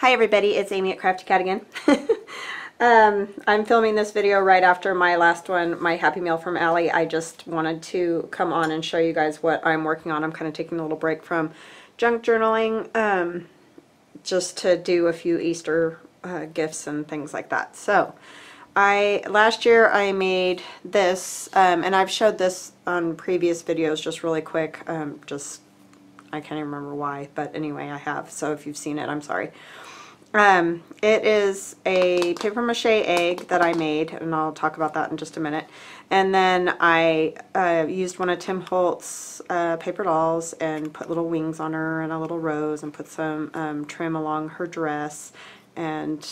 Hi everybody, it's Amy at Crafty Cat again. I'm filming this video right after my last one, my Happy Meal from Allie. I just wanted to come on and show you guys what I'm working on. I'm kind of taking a little break from junk journaling just to do a few Easter gifts and things like that. So last year I made this, and I've showed this on previous videos just really quick. I can't even remember why, but anyway, I have. So if you've seen it, I'm sorry. It is a paper mache egg that I made, and I'll talk about that in just a minute. And then I used one of Tim Holtz's paper dolls and put little wings on her and a little rose, and put some trim along her dress and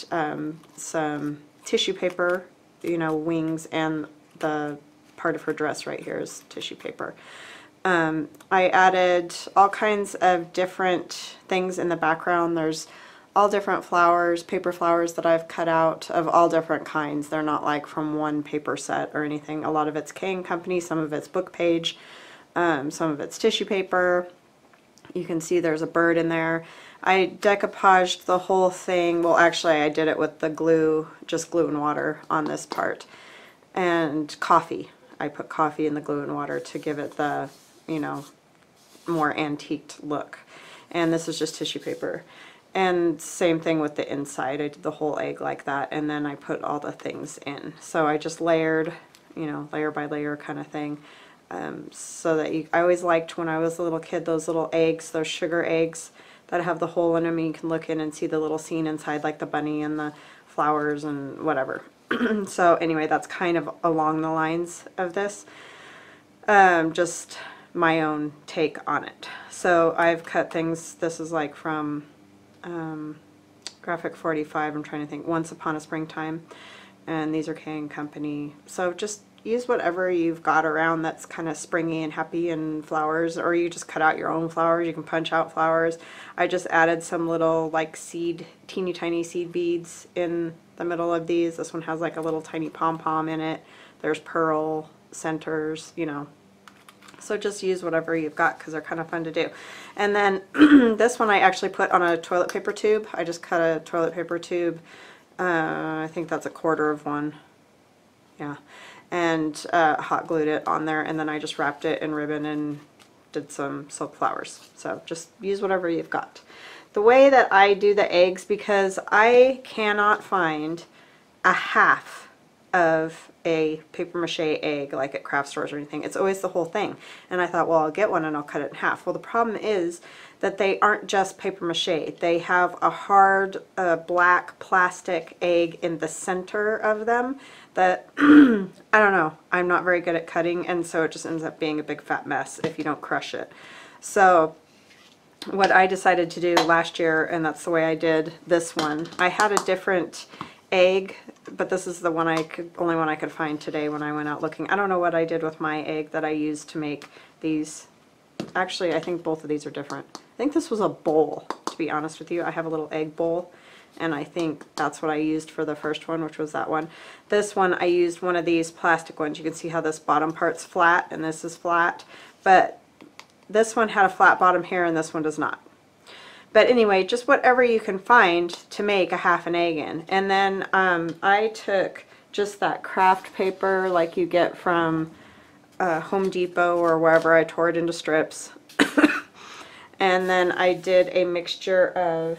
some tissue paper, you know, wings, and the part of her dress right here is tissue paper. I added all kinds of different things in the background. There's all different flowers, paper flowers that I've cut out of all different kinds. They're not like from one paper set or anything. A lot of it's K&Company, some of it's book page, some of it's tissue paper. You can see there's a bird in there. I decoupaged the whole thing. Well, actually I did it with the glue, just glue and water on this part. And coffee. I put coffee in the glue and water to give it the, you know, more antiqued look. And this is just tissue paper. And same thing with the inside. I did the whole egg like that, and then I put all the things in. So I just layered, you know, layer by layer kind of thing. So that I always liked when I was a little kid those little eggs, those sugar eggs that have the hole in them, and you can look in and see the little scene inside, like the bunny and the flowers and whatever. So anyway, that's kind of along the lines of this. Just my own take on it. So I've cut things, this is like from Graphic 45, I'm trying to think, Once Upon a Springtime, and these are K&Company. So just use whatever you've got around that's kind of springy and happy and flowers, or you just cut out your own flowers. You can punch out flowers. I just added some little like teeny tiny seed beads in the middle of these. This one has like a little tiny pom-pom in it. There's pearl centers, you know. So just use whatever you've got because they're kind of fun to do. And then this one I actually put on a toilet paper tube. I just cut a toilet paper tube. I think that's 1/4 of one. Yeah. And hot glued it on there, and then I just wrapped it in ribbon and did some silk flowers. So just use whatever you've got. The way that I do the eggs, because I cannot find a half of a paper mache egg like at craft stores or anything. It's always the whole thing. And I thought, well, I'll get one and I'll cut it in half. Well, the problem is that they aren't just paper mache. They have a hard black plastic egg in the center of them that, I don't know, I'm not very good at cutting, and so it just ends up being a big fat mess if you don't crush it. So what I decided to do last year, and that's the way I did this one, I had a different egg, but this is the one only one I could find today when I went out looking. I don't know what I did with my egg that I used to make these. Actually, I think both of these are different. I think this was a bowl, to be honest with you. I have a little egg bowl, and I think that's what I used for the first one, which was that one. This one, I used one of these plastic ones. You can see how this bottom part's flat and this is flat, but this one had a flat bottom here and this one does not. But anyway, just whatever you can find to make a half an egg in. And then I took just that craft paper like you get from Home Depot or wherever. I tore it into strips. And then I did a mixture of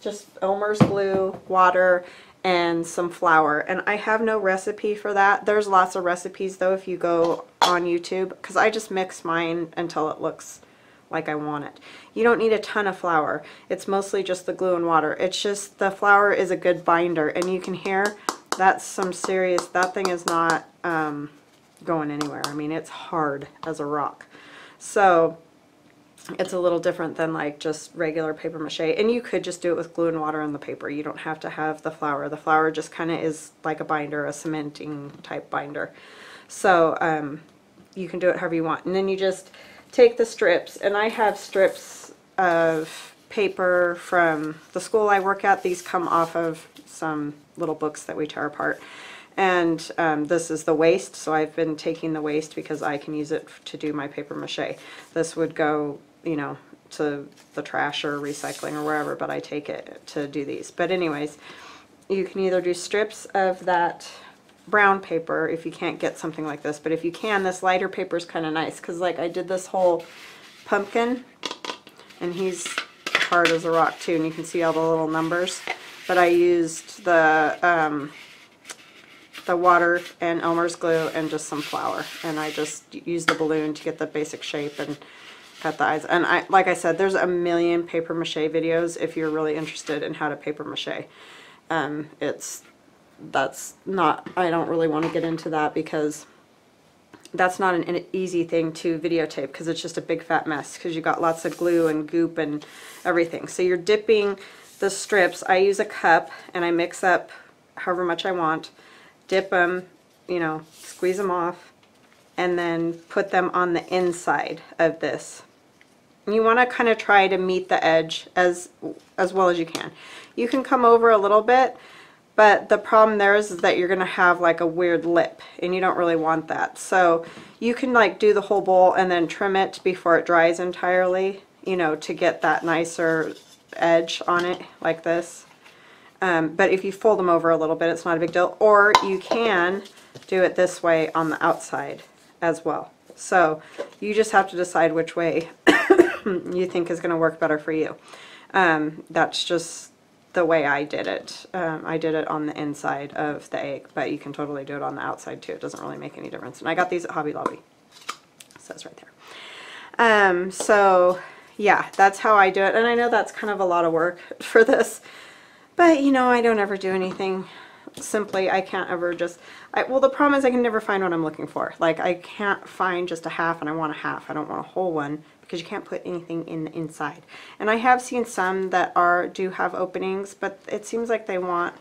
just Elmer's glue, water, and some flour. And I have no recipe for that. There's lots of recipes though if you go on YouTube, because I just mix mine until it looks like I want it. You don't need a ton of flour. It's mostly just the glue and water. It's just the flour is a good binder, and you can hear that's some serious, that thing is not going anywhere. I mean, it's hard as a rock. So it's a little different than like just regular paper mache, and you could just do it with glue and water on the paper. You don't have to have the flour. The flour just kind of is like a binder, a cementing type binder. So you can do it however you want, and then you just take the strips, and I have strips of paper from the school I work at. These come off of some little books that we tear apart, and this is the waste, so I've been taking the waste because I can use it to do my paper mache. This would go, you know, to the trash or recycling or wherever, but I take it to do these. But anyways, you can either do strips of that brown paper if you can't get something like this, but if you can, this lighter paper is kind of nice, because like I did this whole pumpkin, and he's hard as a rock too, and you can see all the little numbers, but I used the water and Elmer's glue and just some flour, and I just used the balloon to get the basic shape and cut the eyes. And like I said, there's a million paper mache videos if you're really interested in how to paper mache. That's not, I don't really want to get into that because that's not an easy thing to videotape, because it's just a big fat mess, because you got lots of glue and goop and everything. So you're dipping the strips. I use a cup and I mix up however much I want, dip them, you know, squeeze them off, and then put them on the inside of this. You want to kind of try to meet the edge as well as you can. You can come over a little bit, but the problem there is that you're going to have like a weird lip, and you don't really want that. So you can like do the whole bowl and then trim it before it dries entirely, you know, to get that nicer edge on it like this. But if you fold them over a little bit, it's not a big deal. Or you can do it this way on the outside as well. So you just have to decide which way you think is going to work better for you. That's just the way I did it. I did it on the inside of the egg, but you can totally do it on the outside too. It doesn't really make any difference. And I got these at Hobby Lobby. It says right there. So yeah, that's how I do it. And I know that's kind of a lot of work for this, but you know, I don't ever do anything simply. I can't ever just, well, the problem is I can never find what I'm looking for. Like I can't find just a half, and I want a half. I don't want a whole one, because you can't put anything in the inside. And I have seen some that do have openings, but it seems like they want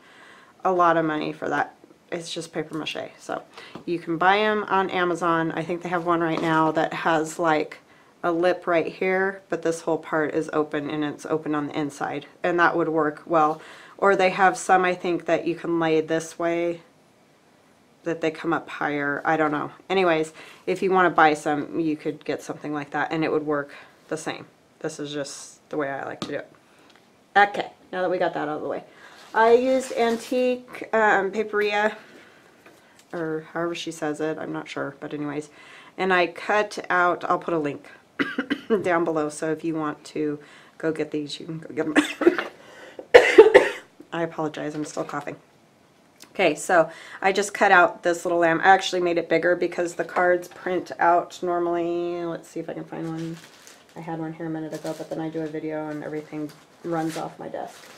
a lot of money for that. It's just paper mache. So you can buy them on Amazon. I think they have one right now that has like a lip right here, but this whole part is open, and it's open on the inside, and that would work well. Or they have some, I think, that you can lay this way, that they come up higher. I don't know. Anyways, if you want to buy some, you could get something like that, and it would work the same. This is just the way I like to do it. Okay, now that we got that out of the way. I used antique paperia, or however she says it, I'm not sure, but anyways. And I cut out, I'll put a link down below, so if you want to go get these, you can go get them. I apologize, I'm still coughing. Okay, so I just cut out this little lamb. I actually made it bigger because the cards print out normally. Let's see if I can find one. I had one here a minute ago, but then I do a video and everything runs off my desk.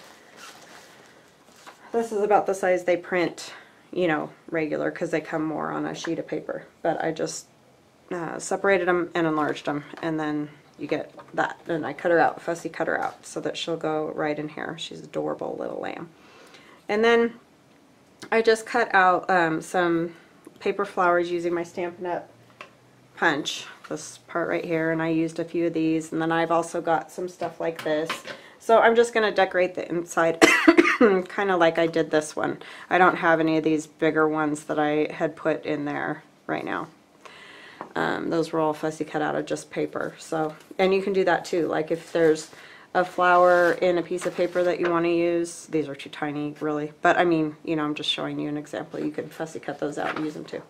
This is about the size they print, you know, regular, because they come more on a sheet of paper. But I just separated them and enlarged them, and then you get that. And I cut her out, fussy cut her out, so that she'll go right in here. She's an adorable little lamb. And then I just cut out some paper flowers using my Stampin' Up! Punch, this part right here, and I used a few of these, and then I've also got some stuff like this. So I'm just going to decorate the inside kind of like I did this one. I don't have any of these bigger ones that I had put in there right now. Those were all fussy cut out of just paper. So, and you can do that too, like if there's a flower in a piece of paper that you want to use. These are too tiny, really, but I mean, you know, I'm just showing you an example. You can fussy cut those out and use them too.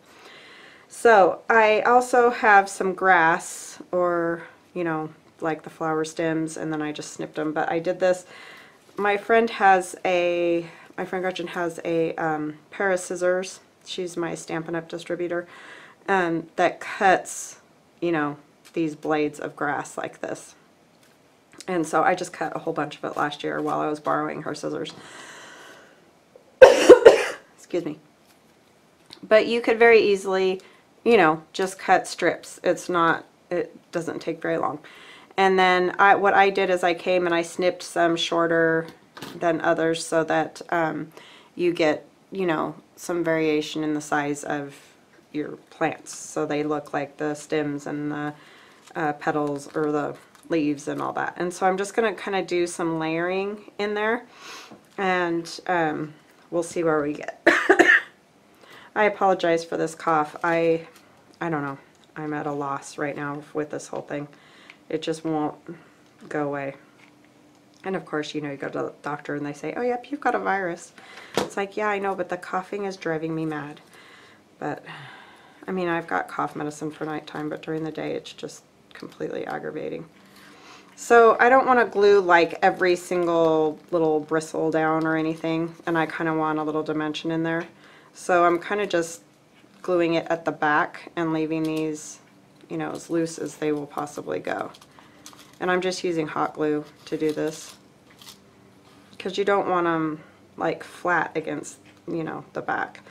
So I also have some grass, or you know, like the flower stems, and then I just snipped them. But I did this. My friend Gretchen has a pair of scissors. She's my Stampin' Up! Distributor. That cuts, you know, these blades of grass like this. And so I just cut a whole bunch of it last year while I was borrowing her scissors. Excuse me. But you could very easily, you know, just cut strips. It doesn't take very long. And then what I did is I came and I snipped some shorter than others, so that you get, you know, some variation in the size of your plants, so they look like the stems and the petals, or the leaves and all that. And so I'm just going to kind of do some layering in there, and we'll see where we get. I apologize for this cough. I don't know. I'm at a loss right now with this whole thing. It just won't go away. And of course, you know, you go to the doctor and they say, oh, yep, you've got a virus. It's like, yeah, I know, but the coughing is driving me mad. But, I mean, I've got cough medicine for nighttime, but during the day it's just completely aggravating. So I don't want to glue like every single little bristle down or anything, and I kind of want a little dimension in there. So I'm kind of just gluing it at the back and leaving these, you know, as loose as they will possibly go. And I'm just using hot glue to do this, because you don't want them like flat against, you know, the back.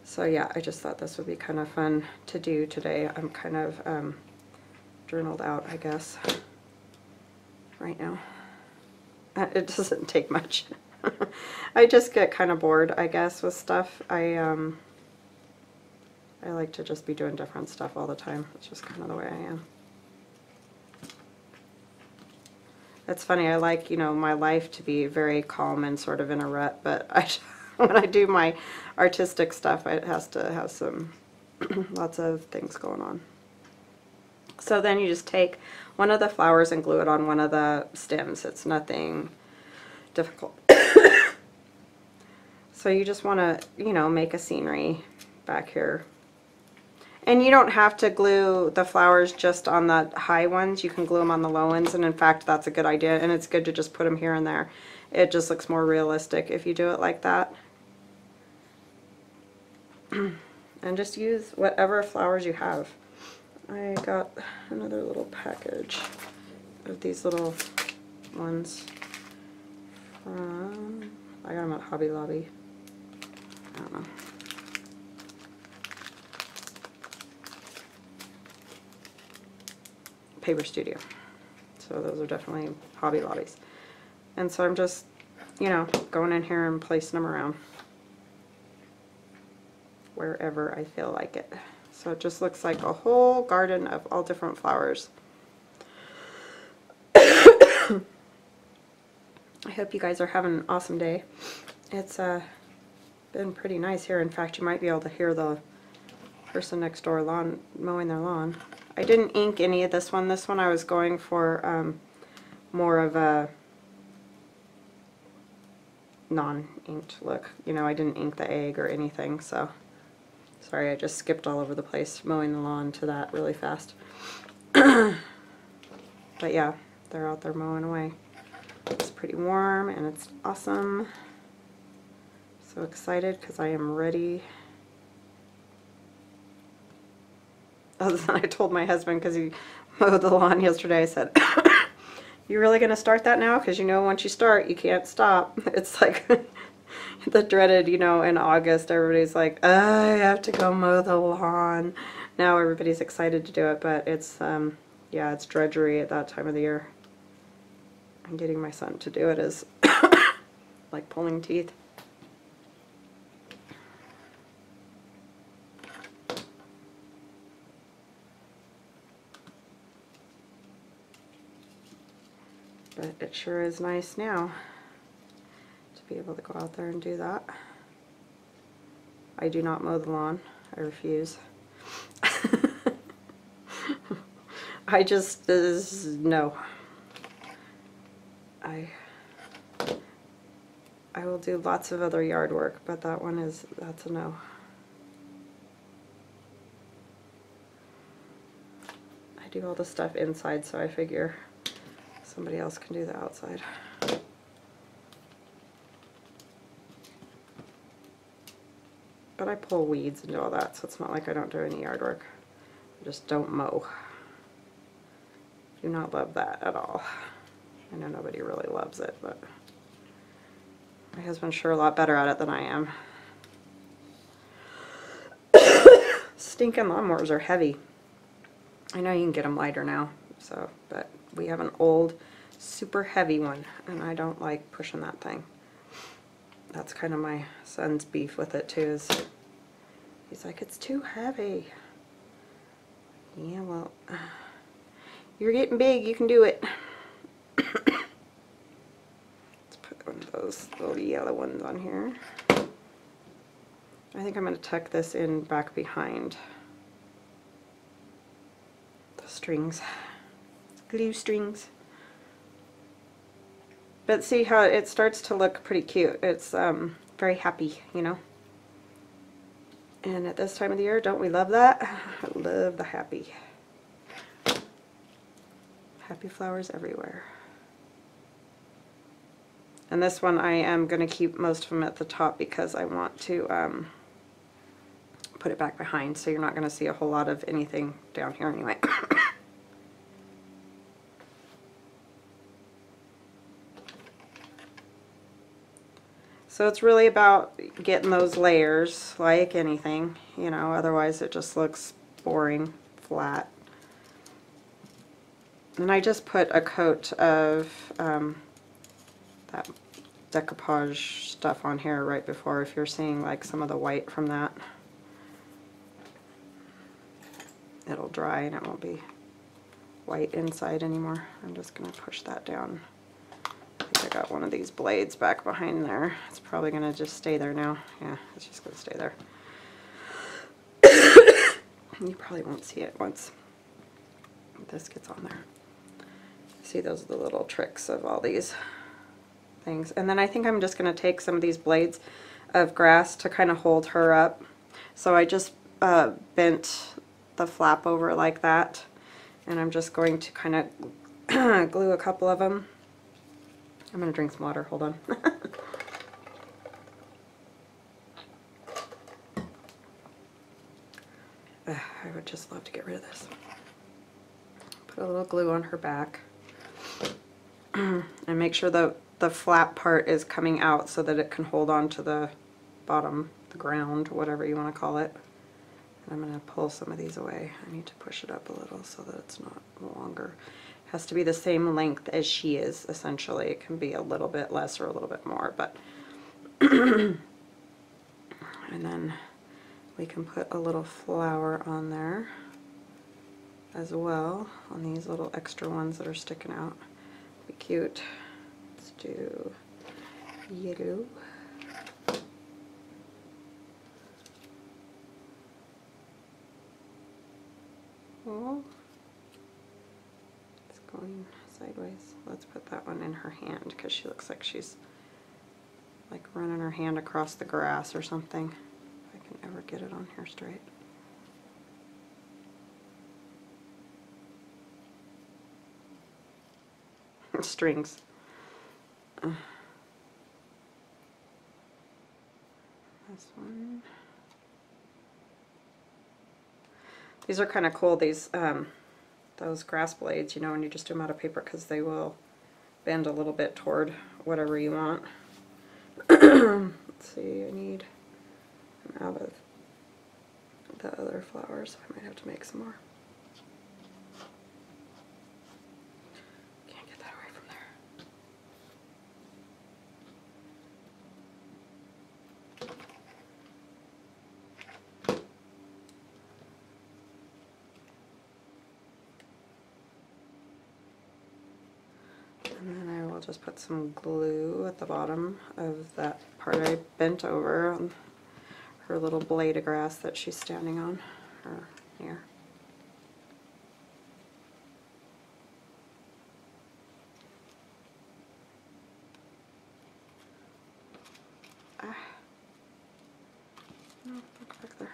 So yeah, I just thought this would be kind of fun to do today. I'm kind of journaled out, I guess, right now. It doesn't take much. I just get kind of bored, I guess, with stuff. I like to just be doing different stuff all the time. It's just kind of the way I am. It's funny, I like, you know, my life to be very calm and sort of in a rut, but when I do my artistic stuff, it has to have some lots of things going on. So then you just take one of the flowers and glue it on one of the stems. It's nothing difficult. So you just want to, you know, make a scenery back here. And you don't have to glue the flowers just on the high ones. You can glue them on the low ones, and in fact that's a good idea, and it's good to just put them here and there. It just looks more realistic if you do it like that. And just use whatever flowers you have. I got another little package of these little ones from, I got them at Hobby Lobby. I don't know. Paper Studio. So those are definitely Hobby Lobbies. And so I'm just, you know, going in here and placing them around wherever I feel like it. So it just looks like a whole garden of all different flowers. I hope you guys are having an awesome day. It's been pretty nice here. In fact, you might be able to hear the person next door mowing their lawn. I didn't ink any of this one. This one I was going for more of a non-inked look. You know, I didn't ink the egg or anything, so sorry, I just skipped all over the place mowing the lawn to that really fast. But yeah, they're out there mowing away. It's pretty warm and it's awesome. So excited because I am ready. Other than I told my husband, because he mowed the lawn yesterday, I said, you really going to start that now? Because you know once you start, you can't stop. It's like the dreaded, you know, in August, everybody's like, I have to go mow the lawn. Now everybody's excited to do it, but it's, yeah, it's drudgery at that time of the year. And getting my son to do it is like pulling teeth. But it sure is nice now to be able to go out there and do that. I do not mow the lawn. I refuse. I just, no. I will do lots of other yard work, but that one is, that's a no. I do all the stuff inside, so I figure somebody else can do the outside. But I pull weeds and do all that, so it's not like I don't do any yard work. I just don't mow. Do not love that at all. I know nobody really loves it, but my husband's sure a lot better at it than I am. Stinking lawnmowers are heavy. I know you can get them lighter now, so, but we have an old, super heavy one, and I don't like pushing that thing. That's kind of my son's beef with it too, is he's like, it's too heavy. Yeah, well, you're getting big, you can do it. Let's put one of those little yellow ones on here. I think I'm going to tuck this in back behind. strings, glue strings. But see how it starts to look pretty cute. It's very happy, you know. And at this time of the year, don't we love that? I love the happy. Happy flowers everywhere. And this one I am going to keep most of them at the top because I want to put it back behind, so you're not going to see a whole lot of anything down here anyway. So it's really about getting those layers like anything, you know, otherwise it just looks boring, flat. And I just put a coat of that decoupage stuff on here right before, if you're seeing like some of the white from that. It'll dry and it won't be white inside anymore. I'm just going to push that down. I think I got one of these blades back behind there. It's probably going to just stay there now. Yeah, it's just going to stay there. You probably won't see it once this gets on there. See, those are the little tricks of all these things. And then I think I'm just going to take some of these blades of grass to kind of hold her up. So I just bent the flap over like that, and I'm just going to kind of glue a couple of them. I'm going to drink some water, hold on. I would just love to get rid of this. Put a little glue on her back. And make sure the flap part is coming out so that it can hold on to the bottom, the ground, whatever you want to call it. And I'm going to pull some of these away. I need to push it up a little so that it's not longer. It has to be the same length as she is, essentially. It can be a little bit less or a little bit more, but and then we can put a little flower on there as well, on these little extra ones that are sticking out. Be cute. Let's do yellow. Oh, it's going sideways. Let's put that one in her hand because she looks like she's like running her hand across the grass or something. If I can ever get it on here straight. Strings. This one. These are kind of cool, these those grass blades, you know, when you just do them out of paper, because they will bend a little bit toward whatever you want. Let's see, I'm out of the other flowers, so I might have to make some more. Can't get that away from there. And then I will just put some glue at the bottom of that part I bent over on her little blade of grass that she's standing on, or here. Ah. No, look back there.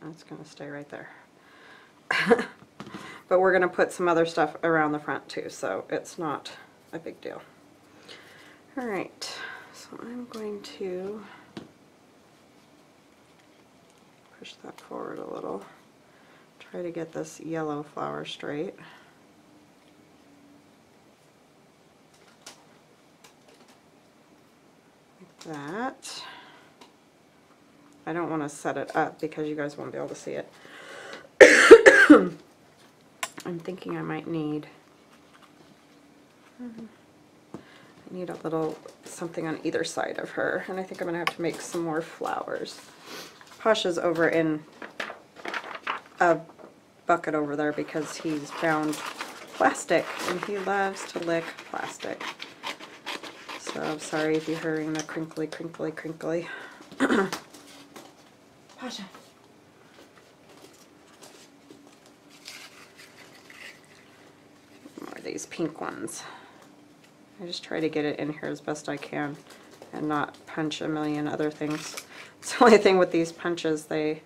That's going to stay right there. But we're going to put some other stuff around the front too, so it's not a big deal. Alright, so I'm going to push that forward a little. Try to get this yellow flower straight. Like that. I don't want to set it up because you guys won't be able to see it. I'm thinking I might need a little something on either side of her, and I think I'm going to have to make some more flowers. Pasha's over in a bucket over there because he's found plastic, and he loves to lick plastic. So I'm sorry if you're hearing the crinkly, crinkly, crinkly. Pasha. these pink ones. I just try to get it in here as best I can and not punch a million other things. It's the only thing with these punches, they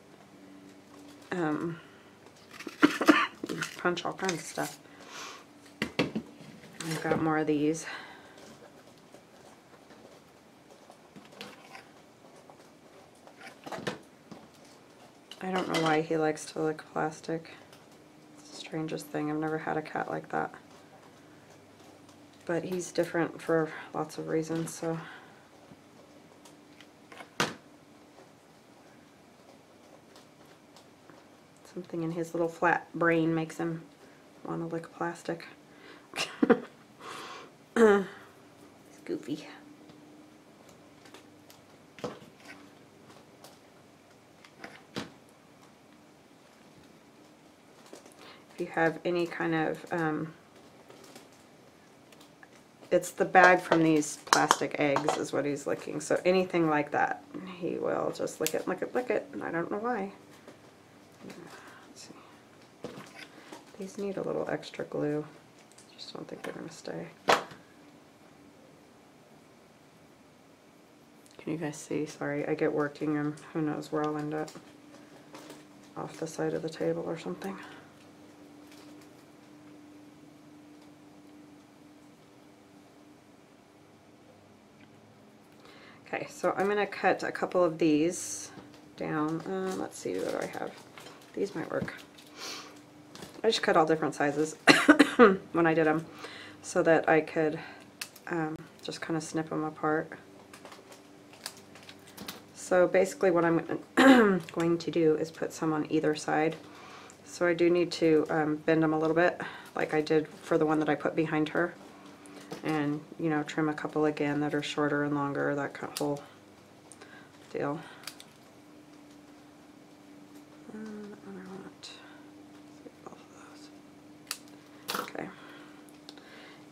punch all kinds of stuff. I've got more of these. I don't know why he likes to lick plastic. It's the strangest thing. I've never had a cat like that. But he's different for lots of reasons, so. Something in his little flat brain makes him want to lick plastic. He's goofy. If you have any kind of, it's the bag from these plastic eggs is what he's licking. So anything like that, he will just lick it, lick it, lick it, and I don't know why. Let's see. These need a little extra glue. Just don't think they're going to stay. Can you guys see? Sorry, I get working and who knows where I'll end up. Off the side of the table or something. Okay, so I'm going to cut a couple of these down. Let's see, what do I have? These might work. I just cut all different sizes when I did them so that I could just kind of snip them apart. So basically what I'm going to do is put some on either side. So I do need to bend them a little bit like I did for the one that I put behind her. And, you know, trim a couple again that are shorter and longer, that kind of whole deal. Okay.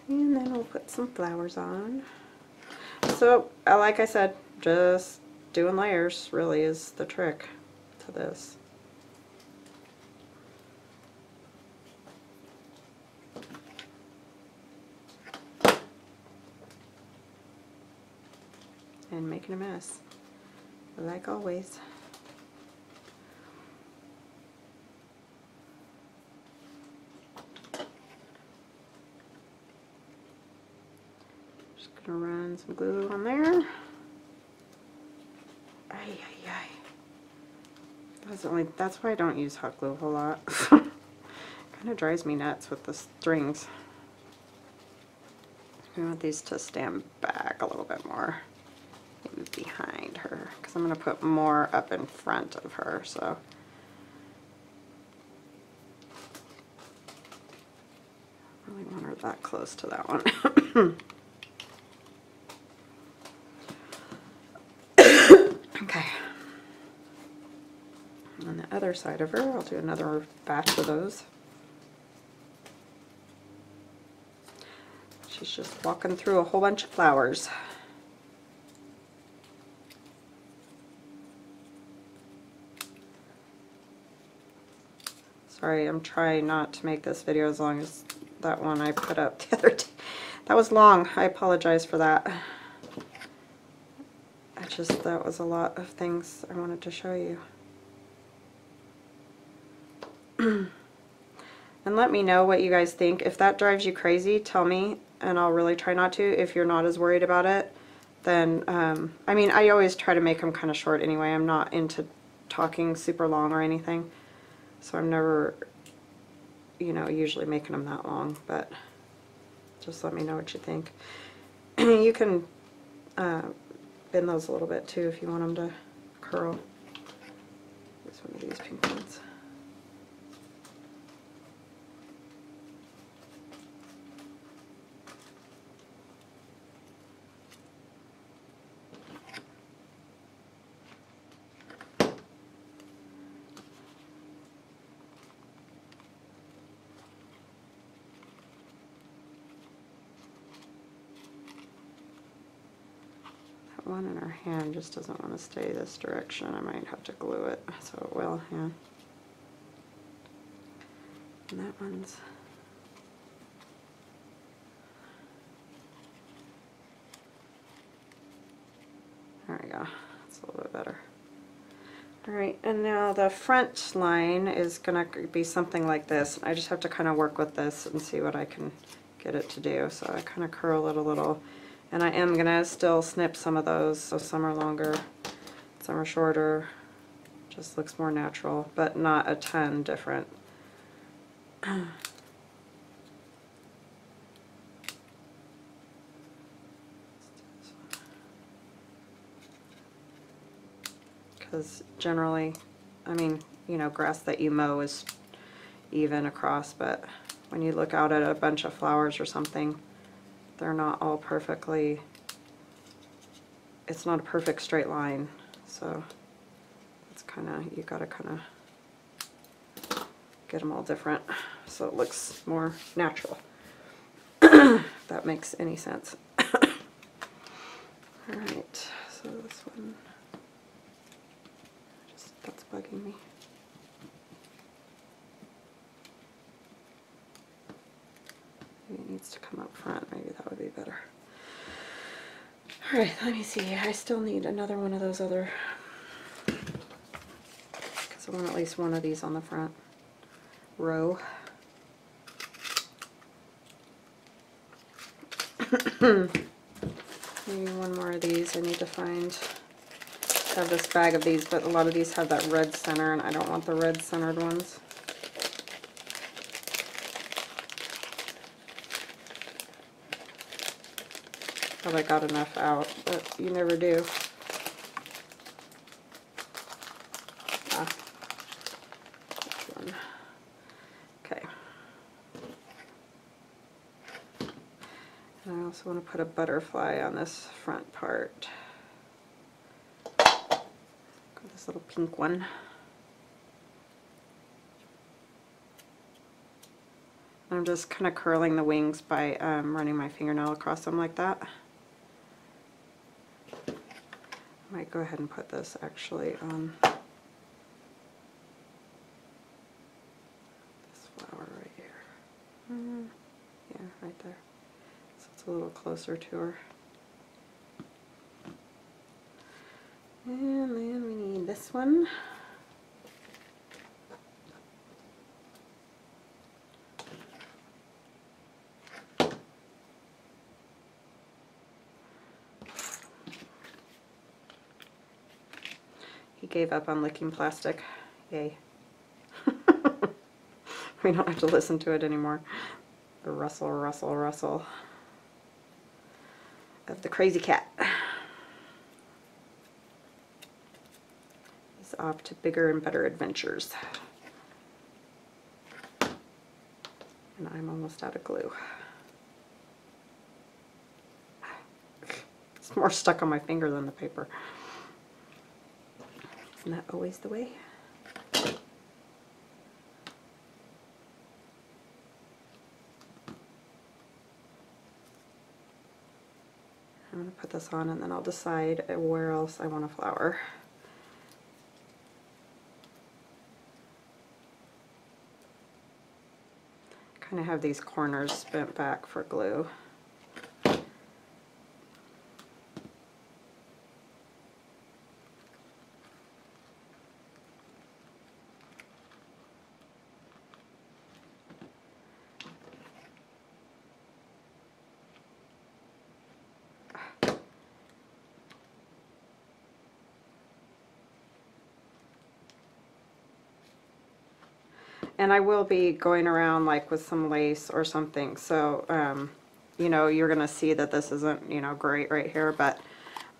And then we'll put some flowers on. So, like I said, just doing layers really is the trick to this. And making a mess, like always. Just gonna run some glue on there. Ay, ay, ay. That's why I don't use hot glue a whole lot. Kind of drives me nuts with the strings. I want these to stand back a little bit more. Maybe behind her, because I'm going to put more up in front of her, so. I really want her that close to that one. Okay. On the other side of her, I'll do another batch of those. She's just walking through a whole bunch of flowers. Sorry, I'm trying not to make this video as long as that one I put up the other day. That was long. I apologize for that. That was a lot of things I wanted to show you. And let me know what you guys think. If that drives you crazy, tell me, and I'll really try not to. If you're not as worried about it, then, I mean, I always try to make them kind of short anyway. I'm not into talking super long or anything. So I'm never, you know, usually making them that long, but just let me know what you think. You can bend those a little bit too if you want them to curl. Use one of these pink ones. One in her hand just doesn't want to stay this direction. I might have to glue it so it will, yeah. And that one's Alright, and now the front line is going to be something like this. I just have to kind of work with this and see what I can get it to do. So I kind of curl it a little. And I am going to still snip some of those, so some are longer, some are shorter. Just looks more natural, but not a ton different. Because generally, I mean, you know, grass that you mow is even across, but when you look out at a bunch of flowers or something, they're not all perfectly, it's not a perfect straight line, so it's kind of, you gotta kind of get them all different so it looks more natural, if that makes any sense. Alright, so this one, just, that's bugging me. Maybe it needs to come up front, maybe that would be better. Alright, let me see, I still need another one of those other, because I want at least one of these on the front row. Maybe one more of these I need to find. I have this bag of these, but a lot of these have that red center, and I don't want the red centered ones. Thought I got enough out, but you never do. Ah, this one. Okay. And I also want to put a butterfly on this front part. Got this little pink one. I'm just kind of curling the wings by running my fingernail across them like that. I might go ahead and put this actually on this flower right here. Yeah, right there. So it's a little closer to her. And then we need this one. He gave up on licking plastic. Yay. We don't have to listen to it anymore. The rustle, rustle, rustle of the crazy cat. He's off to bigger and better adventures. And I'm almost out of glue. It's more stuck on my finger than the paper. Isn't that always the way? I'm going to put this on and then I'll decide where else I want a flower. Kind of have these corners bent back for glue. And I will be going around like with some lace or something, so you know, you're gonna see that this isn't, you know, great right here, but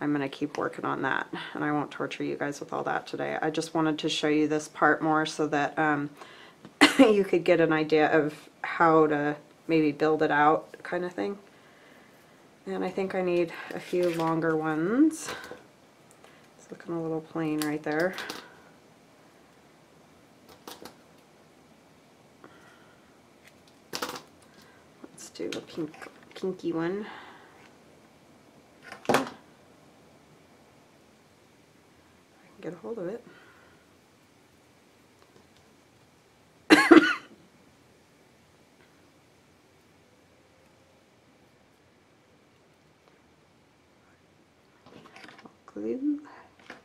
I'm gonna keep working on that, and I won't torture you guys with all that today. I just wanted to show you this part more so that you could get an idea of how to maybe build it out, kind of thing. And I think I need a few longer ones. It's looking a little plain right there. Do a pinky one. I can get a hold of it. Glue.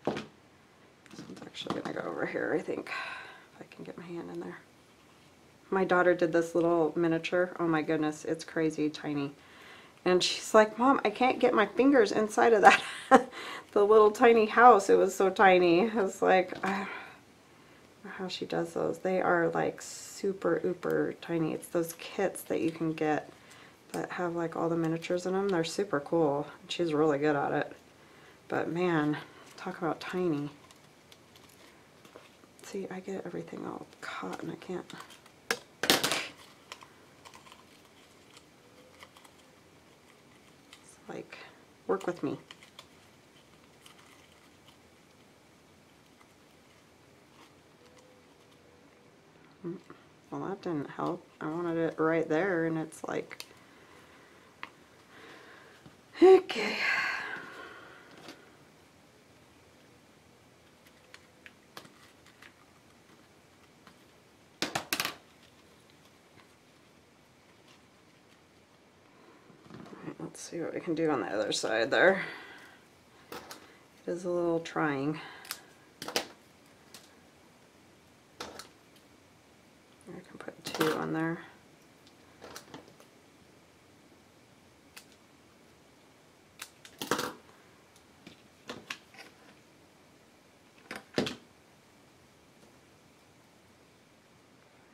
This one's actually going to go over here, I think, if I can get my hand in there. My daughter did this little miniature. Oh my goodness, it's crazy tiny. And she's like, Mom, I can't get my fingers inside of that. The little tiny house, it was so tiny. I was like, I don't know how she does those. They are like super uber tiny. It's those kits that you can get that have like all the miniatures in them. They're super cool. She's really good at it. But man, talk about tiny. See, I get everything all caught and I can't. It's like, work with me. Well, that didn't help. I wanted it right there and it's like, okay. Let's see what we can do on the other side there. It is a little trying. I can put 2 on there.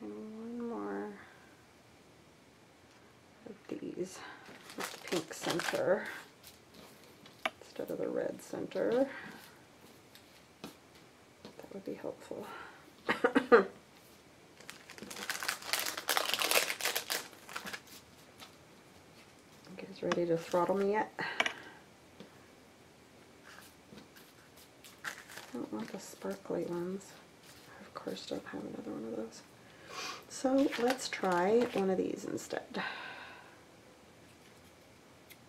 And one more of these. With the pink center instead of the red center. That would be helpful. You guys ready to throttle me yet? I don't want the sparkly ones. I of course don't have another one of those. So let's try one of these instead.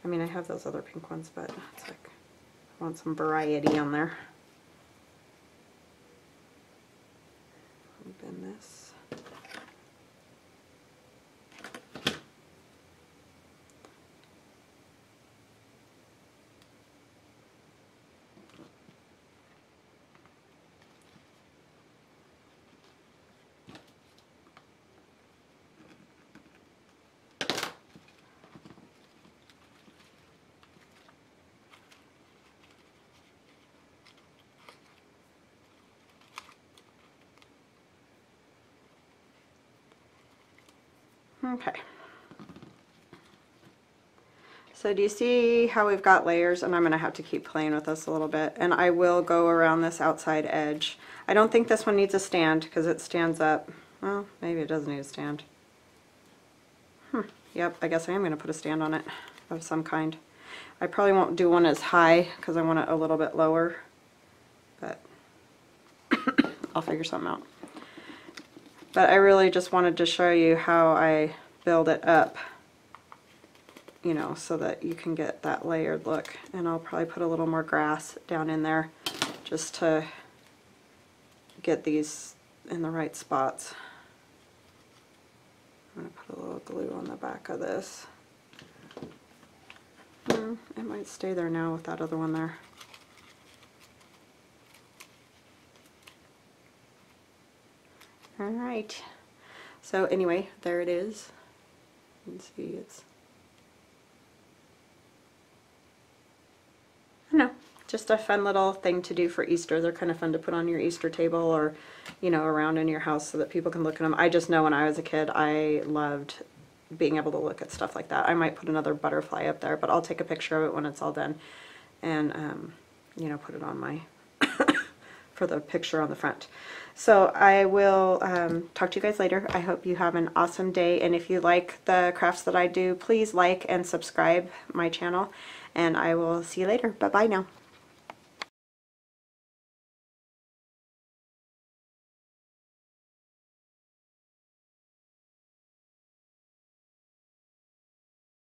I mean, I have those other pink ones, but it's like, I want some variety on there. Bend this. Okay. So do you see how we've got layers? And I'm going to have to keep playing with this a little bit. And I will go around this outside edge. I don't think this one needs a stand because it stands up. Well, maybe it does need a stand. Yep, I guess I am going to put a stand on it of some kind. I probably won't do one as high because I want it a little bit lower. But I'll figure something out. But I really just wanted to show you how I build it up, you know, so that you can get that layered look. And I'll probably put a little more grass down in there just to get these in the right spots. I'm going to put a little glue on the back of this. It might stay there now with that other one there. Alright, so anyway, there it is. You can see it's, I don't know, just a fun little thing to do for Easter. They're kind of fun to put on your Easter table or, you know, around in your house so that people can look at them. I just know when I was a kid, I loved being able to look at stuff like that. I might put another butterfly up there, but I'll take a picture of it when it's all done and, you know, put it on my, for the picture on the front. So I will talk to you guys later. I hope you have an awesome day, and if you like the crafts that I do, please like and subscribe my channel, and I will see you later. Bye bye now.